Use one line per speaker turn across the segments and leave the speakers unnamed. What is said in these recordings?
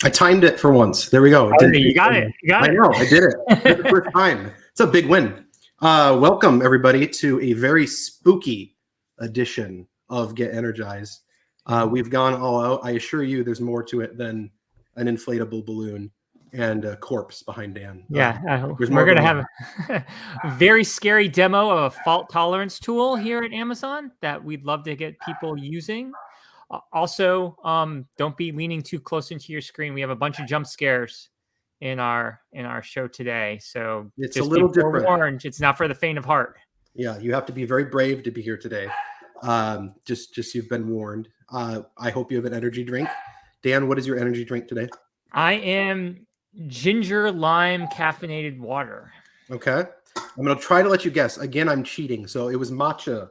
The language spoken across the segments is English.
I timed it for once. There we go.
You got it.
I know. I did it. For the first time. It's a big win. Welcome, everybody, to a very spooky edition of Get Energized. We've gone all out. I assure you there's more to it than an inflatable balloon and a corpse behind Dan.
Yeah, we're going to have a very scary demo of a fault tolerance tool here at Amazon that we'd love to get people using. Also, don't be leaning too close into your screen. We have a bunch of jump scares in our show today, so
it's a little different.
Warned, it's not for the faint of heart.
Yeah, you have to be very brave to be here today. Just you've been warned. I hope you have an energy drink. Dan, what is your energy drink today?
I am ginger lime caffeinated water.
Okay, I'm gonna try to let you guess. Again, I'm cheating. So it was matcha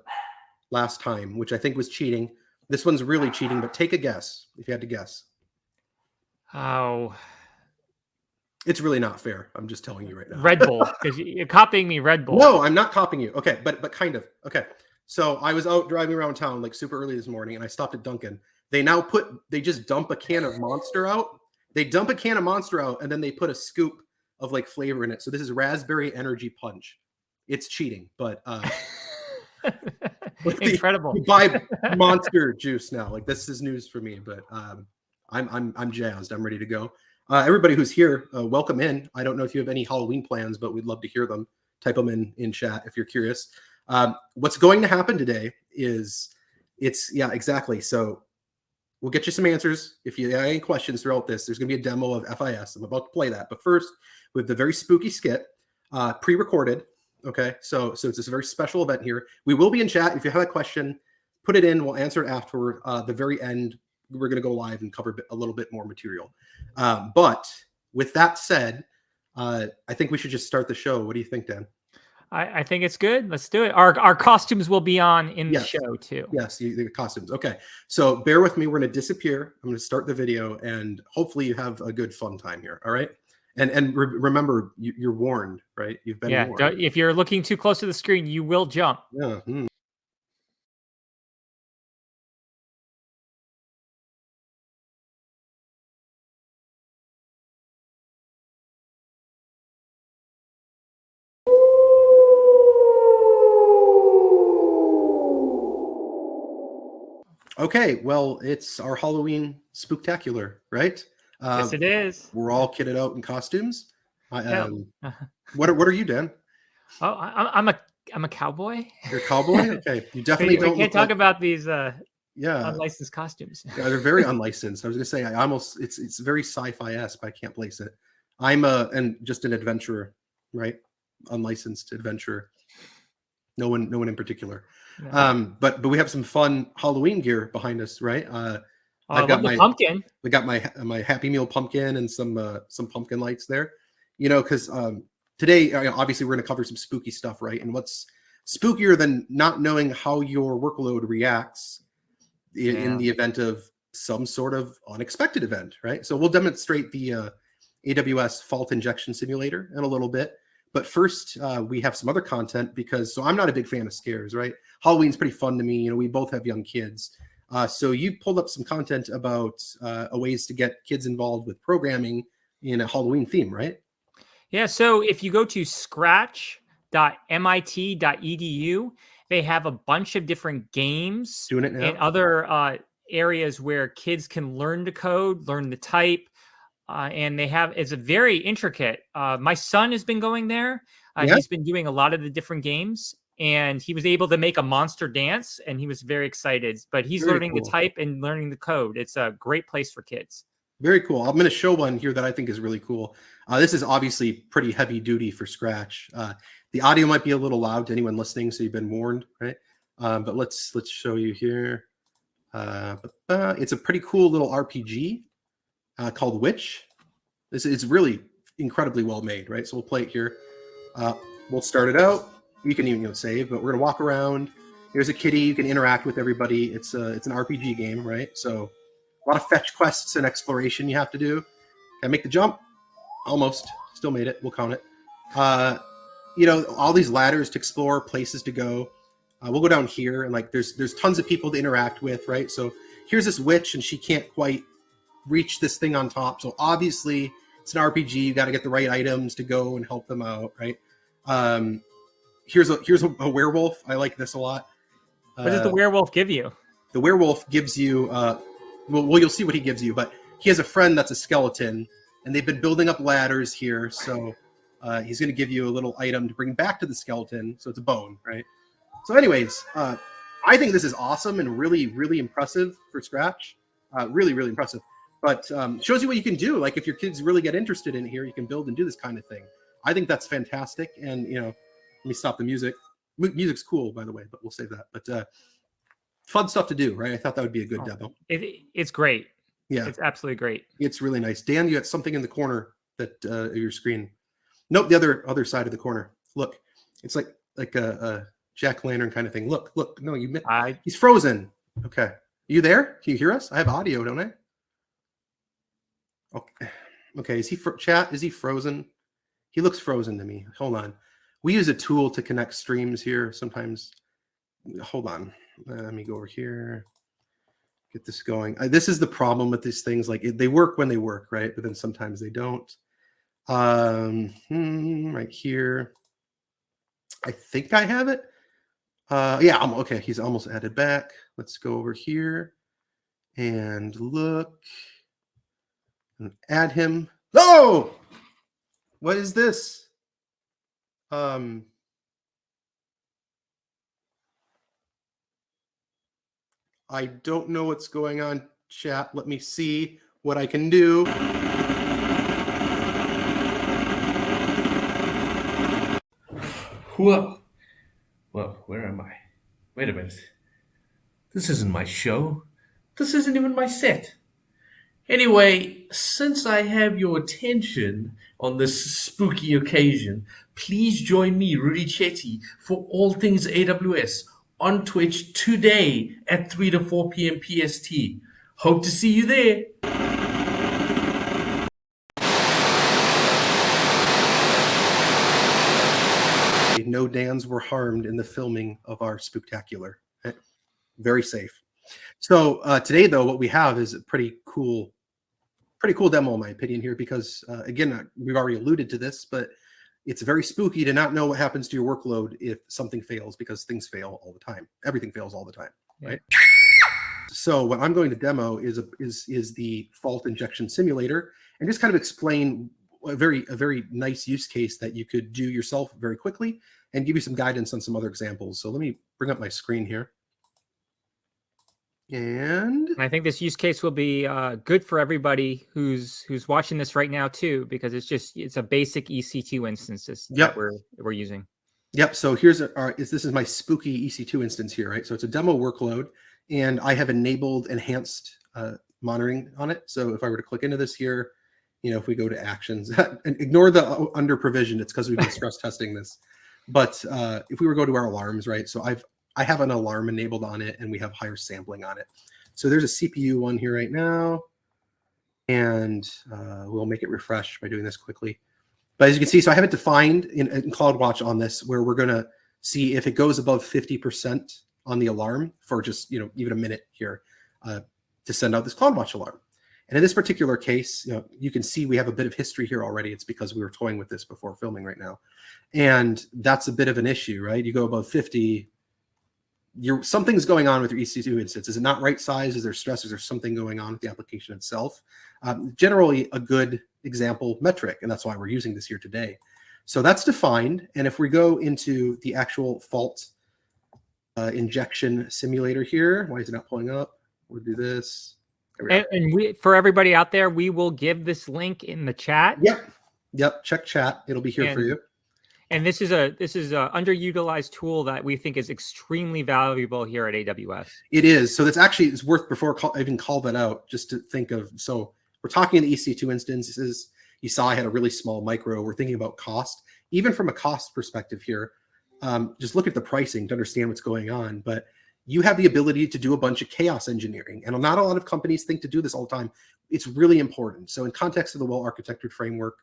last time, which I think was cheating. This one's really cheating, but take a guess if you had to guess.
Oh,
it's really not fair. I'm just telling you right now.
Red Bull, because you're copying me. Red Bull.
No, I'm not copying you. Okay, but kind of. Okay, so I was out driving around town like super early this morning, and I stopped at Dunkin'. They just dump a can of Monster out. They dump a can of Monster out, and then they put a scoop of like flavor in it. So this is raspberry energy punch. It's cheating, but
incredible.
You buy Monster juice now. Like this is news for me, but I'm jazzed. I'm ready to go. Everybody who's here, welcome in. I don't know if you have any Halloween plans, but we'd love to hear them. Type them in chat if you're curious. What's going to happen today is exactly. So we'll get you some answers. If you have any questions throughout this, there's going to be a demo of FIS. I'm about to play that. But first, with the very spooky skit, pre-recorded. Okay, so it's this very special event here. We will be in chat. If you have a question, put it in. We'll answer it afterward. The very end, we're going to go live and cover a little bit more material. But with that said, I think we should just start the show. What do you think, Dan?
I think it's good. Let's do it. Our costumes will be on in the show too.
Yes, the costumes. Okay, so bear with me. We're going to disappear. I'm going to start the video, and hopefully you have a good fun time here. All right. And remember, you're warned, right? You've been warned.
If you're looking too close to the screen, you will jump.
Yeah. Okay, well, it's our Halloween Spooktacular, right?
Yes, it is.
We're all kitted out in costumes. What are you, Dan?
Oh, I'm a cowboy.
You're a cowboy? Okay, you definitely don't.
We can't talk about these unlicensed costumes.
Yeah, they're very unlicensed. I was gonna say it's very sci-fi-esque, but I can't place it. I'm just an adventurer, right? Unlicensed adventurer. No one in particular. No. But we have some fun Halloween gear behind us, right?
I've got my pumpkin.
We got my Happy Meal pumpkin and some pumpkin lights there. You know, because today obviously we're going to cover some spooky stuff, right? And what's spookier than not knowing how your workload reacts in the event of some sort of unexpected event, right? So we'll demonstrate the AWS fault injection simulator in a little bit. But first, we have some other content so I'm not a big fan of scares, right? Halloween's pretty fun to me. You know, we both have young kids. So you pulled up some content about ways to get kids involved with programming in a Halloween theme, right?
Yeah. So if you go to scratch.mit.edu, they have a bunch of different games
doing it now,
and other areas where kids can learn to code, learn to type. And it's a very intricate. My son has been going there. He's been doing a lot of the different games, and he was able to make a monster dance, and he was very excited. But he's learning to type and learning the code. It's a great place for kids.
Very cool. I'm going to show one here that I think is really cool. This is obviously pretty heavy duty for Scratch. The audio might be a little loud to anyone listening, so you've been warned, right? But let's show you here. It's a pretty cool little RPG. Called Witch. This is really incredibly well made, right? So we'll play it here. We'll start it out. You can even save, but we're gonna walk around. Here's a kitty. You can interact with everybody. It's an RPG game, right? So a lot of fetch quests and exploration you have to do. Can I make the jump? Almost. Still made it. We'll count it. All these ladders to explore, places to go. We'll go down here, and there's tons of people to interact with, right? So here's this witch, and she can't quite reach this thing on top. So obviously it's an RPG. You got to get the right items to go and help them out, right? Here's a werewolf. I like this a lot.
What does the werewolf give you?
The werewolf gives you, well, you'll see what he gives you, but he has a friend that's a skeleton, and they've been building up ladders here. So he's going to give you a little item to bring back to the skeleton. So it's a bone, right? So anyways, I think this is awesome and really, really impressive for Scratch. Really, really impressive. But shows you what you can do. Like if your kids really get interested in here, you can build and do this kind of thing. I think that's fantastic. And, you know, let me stop the music. Music's cool, by the way, but we'll save that. But fun stuff to do, right? I thought that would be a good demo.
It's great.
Yeah.
It's absolutely great.
It's really nice. Dan, you got something in the corner that of your screen. Nope, the other side of the corner. Look, it's like a jack-o'-lantern kind of thing. Look. No, you missed. He's frozen. Okay. Are you there? Can you hear us? I have audio, don't I? Okay. Is he chat? Is he frozen? He looks frozen to me. Hold on. We use a tool to connect streams here sometimes. Hold on. Let me go over here. Get this going. This is the problem with these things. Like they work when they work, right? But then sometimes they don't. Right here. I think I have it. Yeah, okay. He's almost added back. Let's go over here and look and add him. Oh, what is this? I don't know what's going on, chat. Let me see what I can do.
Whoa. Whoa, where am I? Wait a minute. This isn't my show. This isn't even my set. Anyway, since I have your attention on this spooky occasion, please join me, Rudy Chetty, for all things AWS on Twitch today at 3 to 4 p.m. PST. Hope to see you there.
No Dans were harmed in the filming of our Spooktacular. Very safe. So today, though, what we have is a pretty cool demo, in my opinion, here, because again, we've already alluded to this, but it's very spooky to not know what happens to your workload if something fails, because things fail all the time. Everything fails all the time, right? So what I'm going to demo is the fault injection simulator, and just kind of explain a very nice use case that you could do yourself very quickly, and give you some guidance on some other examples. So let me bring up my screen here. And
I think this use case will be good for everybody who's watching this right now too, because it's a basic EC2 instance that we're using.
Yep. So here's this is my spooky EC2 instance here, right? So it's a demo workload, and I have enabled enhanced monitoring on it. So if I were to click into this here, you know, if we go to actions, and ignore the under provision, it's because we've been stress testing this. But if we were to go to our alarms, right? So I have an alarm enabled on it, and we have higher sampling on it. So there's a CPU one here right now, and we'll make it refresh by doing this quickly. But as you can see, so I have it defined in CloudWatch on this, where we're going to see if it goes above 50% on the alarm for just, you know, even a minute here to send out this CloudWatch alarm. And in this particular case, you know, you can see we have a bit of history here already. It's because we were toying with this before filming right now. And that's a bit of an issue, right? You go above 50, something's going on with your EC2 instance. Is it not right size? Is there stress? Is there something going on with the application itself? Generally a good example metric, and that's why we're using this here today. So that's defined. And if we go into the actual fault injection simulator here, why is it not pulling up? We'll do this.
And for everybody out there, we will give this link in the chat.
Yep. Check chat. It'll be here for you.
And this is a underutilized tool that we think is extremely valuable here at AWS.
It is. So it's worth, before I even call that out, just to think of. So we're talking in the EC2 instances. You saw I had a really small micro. We're thinking about cost, even from a cost perspective here. Just look at the pricing to understand what's going on. But you have the ability to do a bunch of chaos engineering, and not a lot of companies think to do this all the time. It's really important. So in context of the well-architected framework,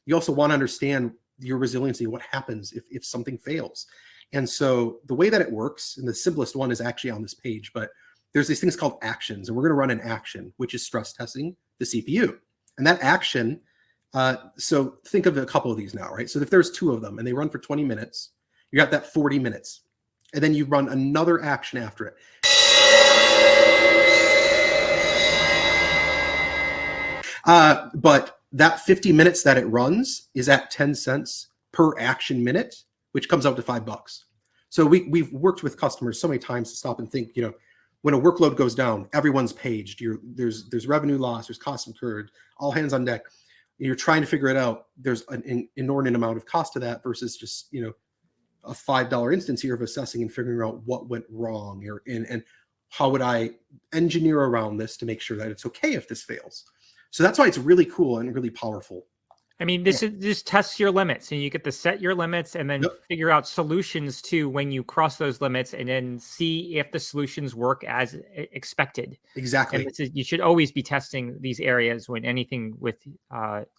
you also want to understand your resiliency, what happens if something fails. And so the way that it works, and the simplest one is actually on this page, but there's these things called actions, and we're going to run an action, which is stress testing the CPU. And that action, so think of a couple of these now, right? So if there's 2 of them and they run for 20 minutes, you got that 40 minutes. And then you run another action after it. But that 50 minutes that it runs is at 10 cents per action minute, which comes out to $5. So we've worked with customers so many times to stop and think, when a workload goes down, everyone's paged. There's revenue loss, there's cost incurred, all hands on deck. You're trying to figure it out. There's an inordinate amount of cost to that versus just, a $5 instance here of assessing and figuring out what went wrong and how would I engineer around this to make sure that it's okay if this fails. So that's why it's really cool and really powerful.
I mean, this tests your limits, and you get to set your limits and then figure out solutions to when you cross those limits, and then see if the solutions work as expected.
Exactly.
And you should always be testing these areas when anything with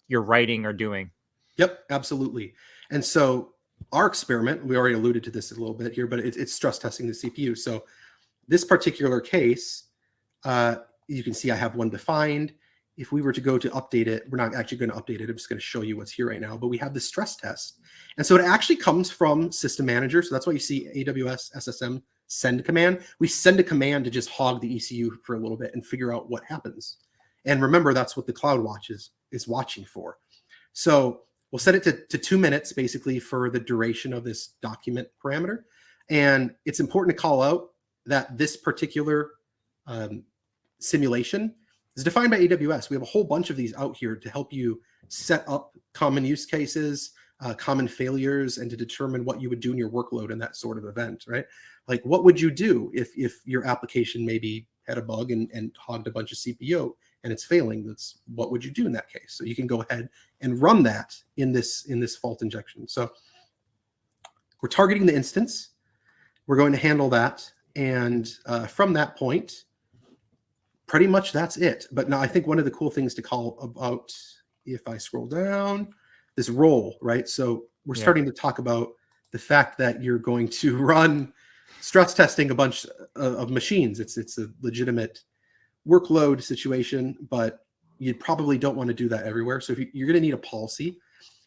your writing or doing. Yep,
absolutely. And so our experiment, we already alluded to this a little bit here, but it's stress testing the CPU. So this particular case, you can see I have one defined. If we were to go to update it, we're not actually going to update it. I'm just going to show you what's here right now, but we have the stress test. And so it actually comes from System Manager. So that's why you see AWS SSM send command. We send a command to just hog the ECU for a little bit and figure out what happens. And remember, that's what the CloudWatch is watching for. So we'll set it to 2 minutes, basically, for the duration of this document parameter. And it's important to call out that this particular simulation is defined by AWS. We have a whole bunch of these out here to help you set up common use cases, common failures, and to determine what you would do in your workload in that sort of event, right? Like, what would you do if your application maybe had a bug and hogged a bunch of CPU and it's failing? What would you do in that case? So you can go ahead and run that in this fault injection. So we're targeting the instance. We're going to handle that. And from that point, pretty much that's it. But now I think one of the cool things to call about, if I scroll down, this role, right? So we're starting to talk about the fact that you're going to run stress testing a bunch of machines. It's a legitimate workload situation, but you probably don't want to do that everywhere. So if you're going to need a policy,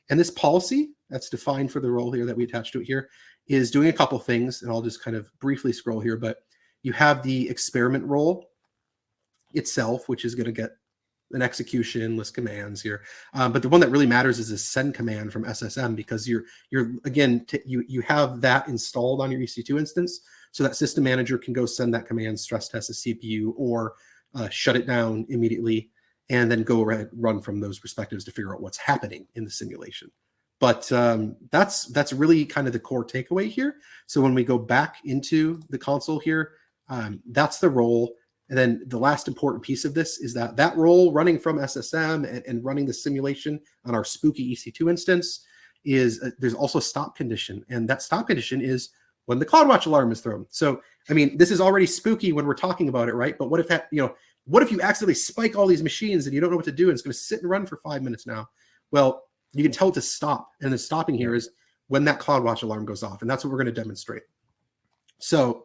and this policy that's defined for the role here that we attached to it here is doing a couple things, and I'll just kind of briefly scroll here, but you have the experiment role itself, which is going to get an execution list commands here. But the one that really matters is a send command from SSM, because you're again, you have that installed on your EC2 instance, so that System Manager can go send that command, stress test the CPU, or shut it down immediately, and then go run from those perspectives to figure out what's happening in the simulation. But that's really kind of the core takeaway here. So when we go back into the console here, that's the role. And then the last important piece of this is that role running from SSM and running the simulation on our spooky EC2 instance is there's also a stop condition. And that stop condition is when the CloudWatch alarm is thrown. So, I mean, this is already spooky when we're talking about it, right? But what if what if you accidentally spike all these machines and you don't know what to do, and it's going to sit and run for 5 minutes now? Well, you can tell it to stop. And the stopping here is when that CloudWatch alarm goes off. And that's what we're going to demonstrate. So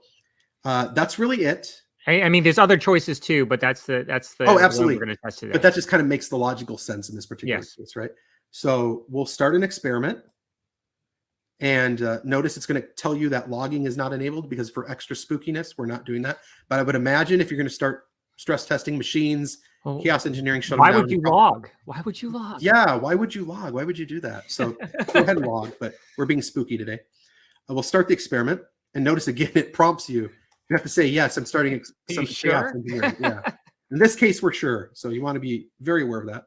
that's really it.
I mean, there's other choices too, but that's the
absolutely.
We're going to test today.
But that just kind of makes the logical sense in this particular case, right? So we'll start an experiment, and notice it's going to tell you that logging is not enabled, because for extra spookiness, we're not doing that. But I would imagine if you're going to start stress testing machines, chaos engineering, shut them down.
Why would you log? Why would you log?
Yeah, why would you log? Why would you do that? So go ahead and log, but we're being spooky today. We'll start the experiment, and notice again, it prompts you. You have to say, yes, I'm starting some chaos engineering. Yeah. In this case, we're sure. So you want to be very aware of that.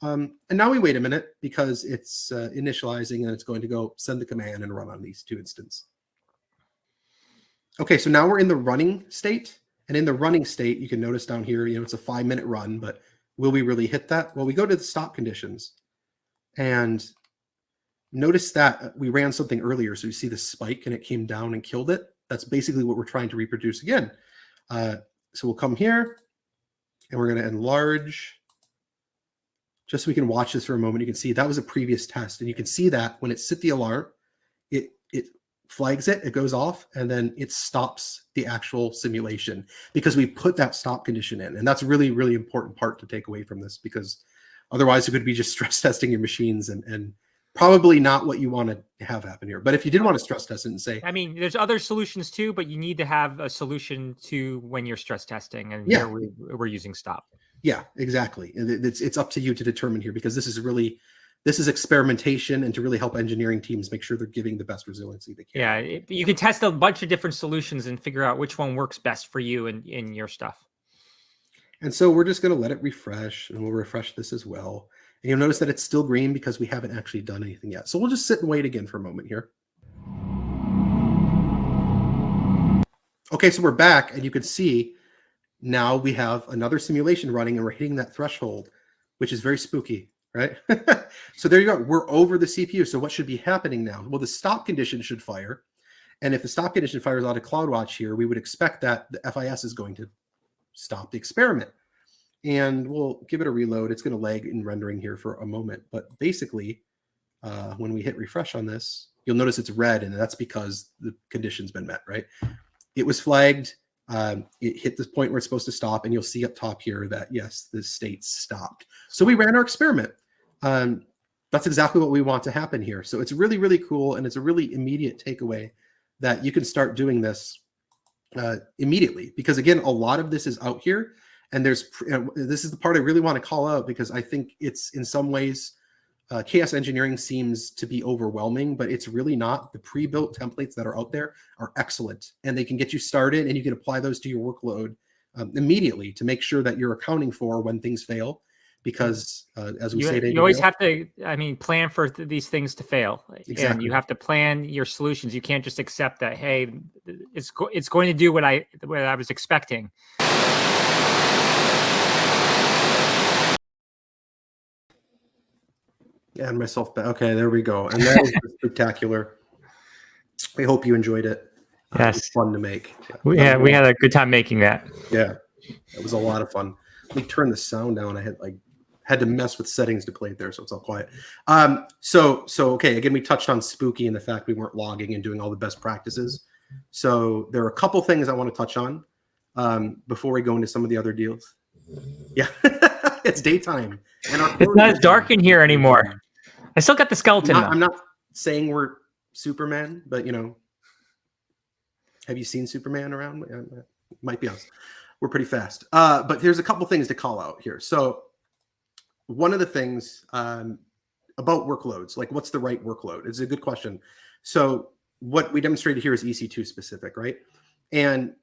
And now we wait a minute, because it's initializing, and it's going to go send the command and run on these 2 instances. Okay, so now we're in the running state. And in the running state, you can notice down here, it's a 5-minute run, but will we really hit that? Well, we go to the stop conditions. And notice that we ran something earlier. So you see the spike, and it came down and killed it. That's basically what we're trying to reproduce again. So we'll come here, and we're going to enlarge just so we can watch this for a moment. You can see that was a previous test, and you can see that when it set the alarm, it flags it, it goes off, and then it stops the actual simulation because we put that stop condition in. And that's a really, really important part to take away from this, because otherwise it could be just stress testing your machines and probably not what you want to have happen here. But if you did want to stress test it and say,
I mean, there's other solutions too, but you need to have a solution to when you're stress testing, and
Yeah.
here we're using stop.
Yeah, exactly. It's up to you to determine here, because this is experimentation, and to really help engineering teams make sure they're giving the best resiliency they can.
Yeah, you can test a bunch of different solutions and figure out which one works best for you and in your stuff.
And so we're just going to let it refresh, and we'll refresh this as well. And you'll notice that it's still green because we haven't actually done anything yet. So we'll just sit and wait again for a moment here. Okay, so we're back, and you can see now we have another simulation running, and we're hitting that threshold, which is very spooky, right? So there you go. We're over the CPU. So what should be happening now? Well, the stop condition should fire. And if the stop condition fires out of CloudWatch here, we would expect that the FIS is going to stop the experiment. And we'll give it a reload. It's going to lag in rendering here for a moment. But basically, when we hit refresh on this, you'll notice it's red, and that's because the condition's been met, right? It was flagged. It hit this point where it's supposed to stop, and you'll see up top here that, yes, the state stopped. So we ran our experiment. That's exactly what we want to happen here. So it's really, really cool, and it's a really immediate takeaway that you can start doing this immediately, because again, a lot of this is out here, and this is the part I really want to call out, because I think it's in some ways chaos engineering seems to be overwhelming, but it's really not. The pre-built templates that are out there are excellent, and they can get you started, and you can apply those to your workload immediately to make sure that you're accounting for when things fail. Because as we say,
you always have to, I mean, plan for these things to fail.
Exactly.
And you have to plan your solutions. You can't just accept that, hey, it's going to do what I was expecting.
And myself back. Okay, there we go. And that is Spooktacular. I hope you enjoyed it.
Yes,
it was fun to make.
We had a good time making that.
Yeah, it was a lot of fun. Let me turn the sound down. I had to mess with settings to play it there, so it's all quiet. So okay, again, we touched on spooky and the fact we weren't logging and doing all the best practices. So there are a couple things I want to touch on before we go into some of the other deals. Yeah, it's daytime, and
it's not as dark in here anymore. I still got the skeleton.
I'm not saying we're Superman, but have you seen Superman around? Might be us. We're pretty fast. But there's a couple things to call out here. So one of the things about workloads, like what's the right workload? It's a good question. So what we demonstrated here is EC2 specific, right? And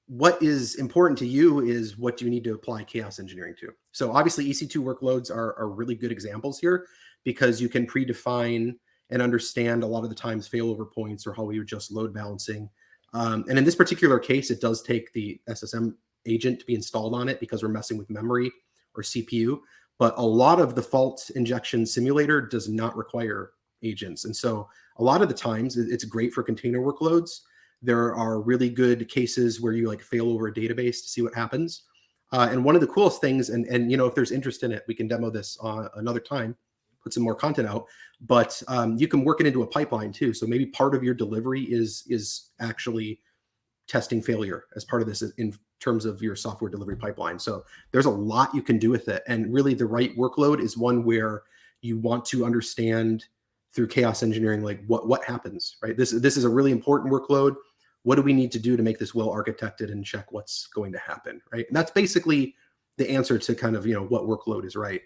what is important to you is what do you need to apply chaos engineering to? So obviously EC2 workloads are really good examples here, because you can predefine and understand a lot of the times failover points or how we adjust load balancing. And in this particular case, it does take the SSM agent to be installed on it because we're messing with memory or CPU. But a lot of the fault injection simulator does not require agents. And so a lot of the times it's great for container workloads. There are really good cases where you fail over a database to see what happens. And one of the coolest things, and if there's interest in it, we can demo this another time, put some more content out, but you can work it into a pipeline too. So maybe part of your delivery is actually testing failure as part of this in terms of your software delivery pipeline. So there's a lot you can do with it. And really the right workload is one where you want to understand through chaos engineering, what happens, right? This is a really important workload. What do we need to do to make this well architected and check what's going to happen, right? And that's basically the answer to kind of, what workload is right.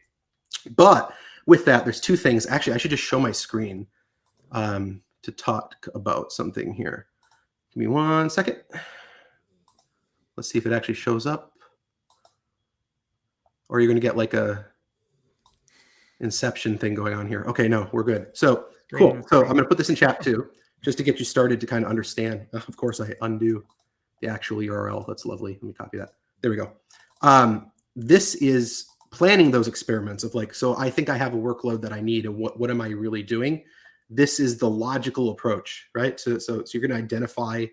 But with that, there's two things. Actually, I should just show my screen to talk about something here. Give me 1 second. Let's see if it actually shows up. Or you're going to get a Inception thing going on here. Okay, no, we're good. So cool. So I'm going to put this in chat too, just to get you started to kind of understand. Of course, I undo the actual URL. That's lovely. Let me copy that. There we go. This is planning those experiments of so I think I have a workload that I need, and what am I really doing? This is the logical approach, right? So you're going to identify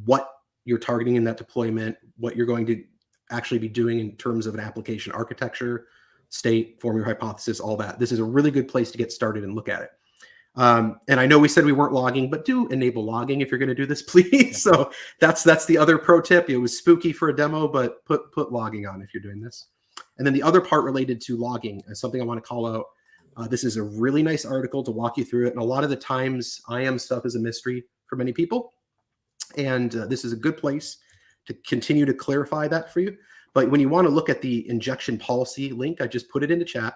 what you're targeting in that deployment, what you're going to actually be doing in terms of an application architecture, state, form your hypothesis, all that. This is a really good place to get started and look at it. And I know we said we weren't logging, but do enable logging if you're going to do this, please. So that's the other pro tip. It was spooky for a demo, but put logging on if you're doing this. And then the other part related to logging is something I want to call out. This is a really nice article to walk you through it. And a lot of the times IAM stuff is a mystery for many people. And this is a good place to continue to clarify that for you. But when you want to look at the injection policy link, I just put it into chat.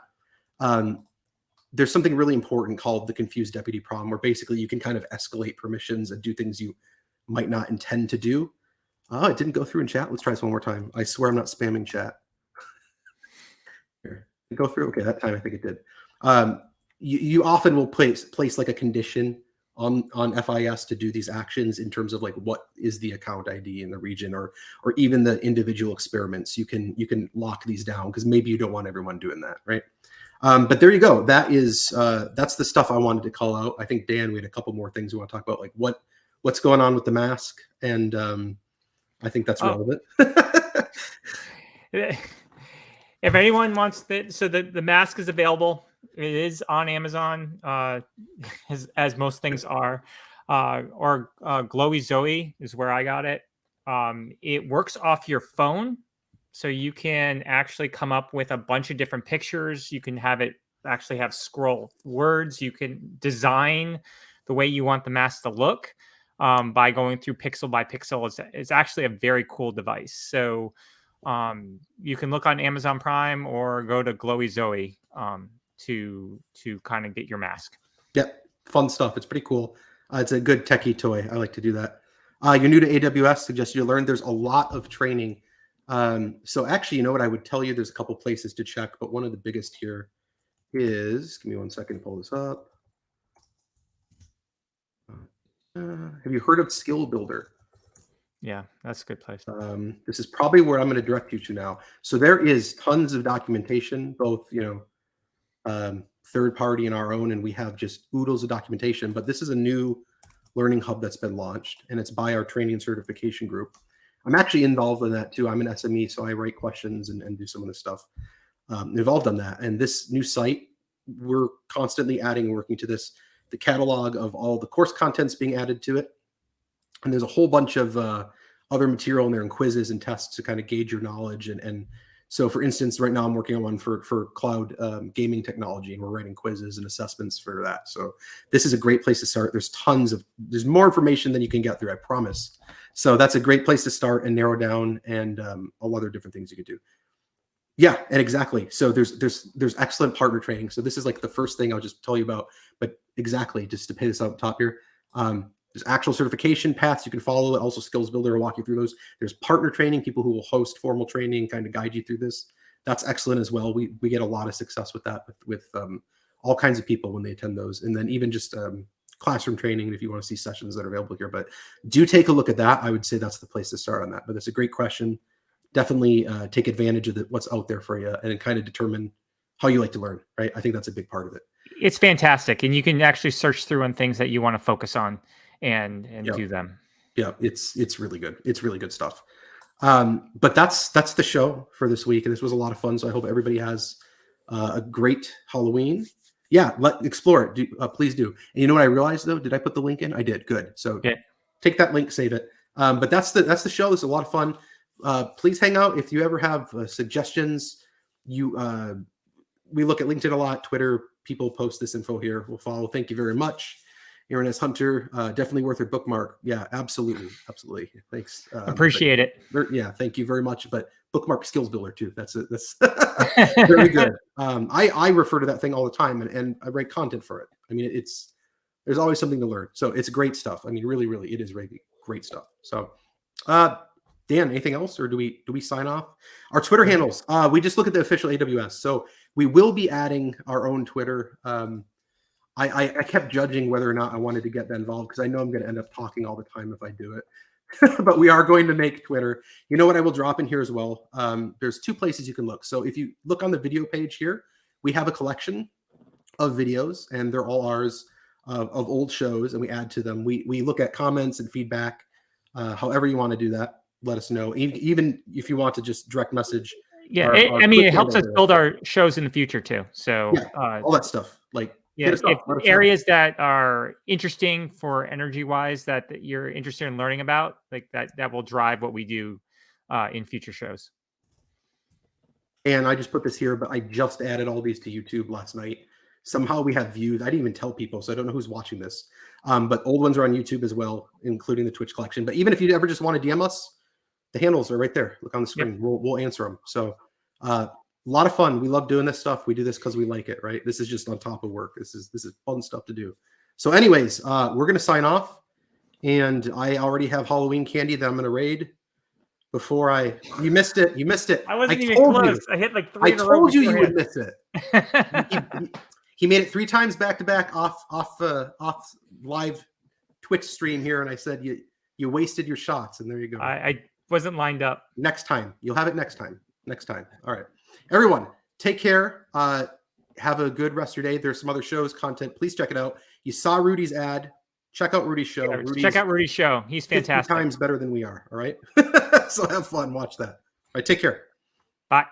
There's something really important called the confused deputy problem, where basically you can kind of escalate permissions and do things you might not intend to do. Oh, it didn't go through in chat. Let's try this one more time. I swear I'm not spamming chat. Here, did it go through? Okay, that time I think it did. You often will place like a condition on FIS to do these actions in terms of like what is the account ID in the region, or even the individual experiments. You can lock these down because maybe you don't want everyone doing that, right? But there you go. That's the stuff I wanted to call out. I think, Dan, we had a couple more things we want to talk about, like what's going on with the mask, and I think that's relevant.
If anyone wants that, so the mask is available. It is on Amazon, as most things are, or Glowy Zoe is where I got it. It works off your phone, so you can actually come up with a bunch of different pictures. You can have it actually have scroll words. You can design the way you want the mask to look by going through pixel by pixel. It's actually a very cool device. So you can look on Amazon Prime or go to Glowy Zoe to kind of get your mask.
Yep, fun stuff. It's pretty cool. It's a good techie toy. I like to do that. You're new to AWS, suggest you learn. There's a lot of training. So actually, you know what I would tell you? There's a couple places to check, but one of the biggest here is, give me 1 second to pull this up. Have you heard of Skill Builder?
Yeah, that's a good place.
This is probably where I'm going to direct you to now. So there is tons of documentation, both, third party and our own, and we have just oodles of documentation. But this is a new learning hub that's been launched, and it's by our training and certification group. I'm actually involved in that too. I'm an SME, so I write questions and do some of the stuff involved on that. And this new site, we're constantly adding and working to this. The catalog of all the course content's being added to it. And there's a whole bunch of other material in there and quizzes and tests to kind of gauge your knowledge. And so, for instance, right now I'm working on one for cloud gaming technology, and we're writing quizzes and assessments for that. So this is a great place to start. There's more information than you can get through, I promise. So that's a great place to start and narrow down, and all other different things you could do. Yeah, and exactly. So there's excellent partner training. So this is like the first thing I'll just tell you about, but exactly, just to pay this up top here. There's actual certification paths you can follow. Also, Skills Builder will walk you through those. There's partner training, people who will host formal training, kind of guide you through this. That's excellent as well. We get a lot of success with that, with all kinds of people when they attend those. And then even just classroom training, if you want to see sessions that are available here. But do take a look at that. I would say that's the place to start on that. But it's a great question. Definitely take advantage of what's out there for you and kind of determine how you like to learn, right? I think that's a big part of it.
It's fantastic. And you can actually search through on things that you want to focus on and do them.
Yeah, it's really good. It's really good stuff. But that's the show for this week. And this was a lot of fun. So I hope everybody has a great Halloween. Yeah, explore it. Please do. And you know what I realized though? Did I put the link in? I did. Good. So take that link, save it. But that's the show. This is a lot of fun. Please hang out if you ever have suggestions. We look at LinkedIn a lot, Twitter. People post this info here. We'll follow. Thank you very much. Aaron S. Hunter, definitely worth your bookmark. Yeah, absolutely. Thanks.
Appreciate it.
Yeah, thank you very much. But bookmark Skills Builder too. That's very good. I refer to that thing all the time, and I write content for it. I mean, there's always something to learn. So it's great stuff. I mean, really, it is really great stuff. So, Dan, anything else, or do we sign off? Our Twitter handles. We just look at the official AWS. So we will be adding our own Twitter. I kept judging whether or not I wanted to get that involved because I know I'm going to end up talking all the time if I do it. But we are going to make Twitter. You know what I will drop in here as well? There's two places you can look. So if you look on the video page here, we have a collection of videos, and they're all ours of old shows, and we add to them. We look at comments and feedback. However you want to do that, let us know. Even if you want to just direct message.
Yeah, it helps us build our shows in the future too. So
all that stuff. Like
Yeah,
Hit us
if
up. Let us know.
areas that are interesting for energy wise that you're interested in learning about, like that will drive what we do in future shows.
And I just put this here, but I just added all these to YouTube last night. Somehow we have views. I didn't even tell people, so I don't know who's watching this. But old ones are on YouTube as well, including the Twitch collection. But even if you ever just want to DM us, the handles are right there. Look on the screen. Yep. We'll answer them. So a lot of fun. We love doing this stuff. We do this because we like it, right? This is just on top of work. This is fun stuff to do. So anyways, we're going to sign off. And I already have Halloween candy that I'm going to raid. You missed it. You missed it.
I wasn't even close. I hit like 3 in a row.
I told you would miss it. He made it 3 times back to back off live Twitch stream here, and I said you wasted your shots, and there you go.
I wasn't lined up.
Next time, you'll have it next time. All right, everyone, take care. Have a good rest of your day. There's some other shows, content. Please check it out. You saw Rudy's ad. Check out Rudy's show.
Yeah, check out Rudy's show. He's fantastic.
50 times better than we are. All right. So have fun. Watch that. All right. Take care.
Bye.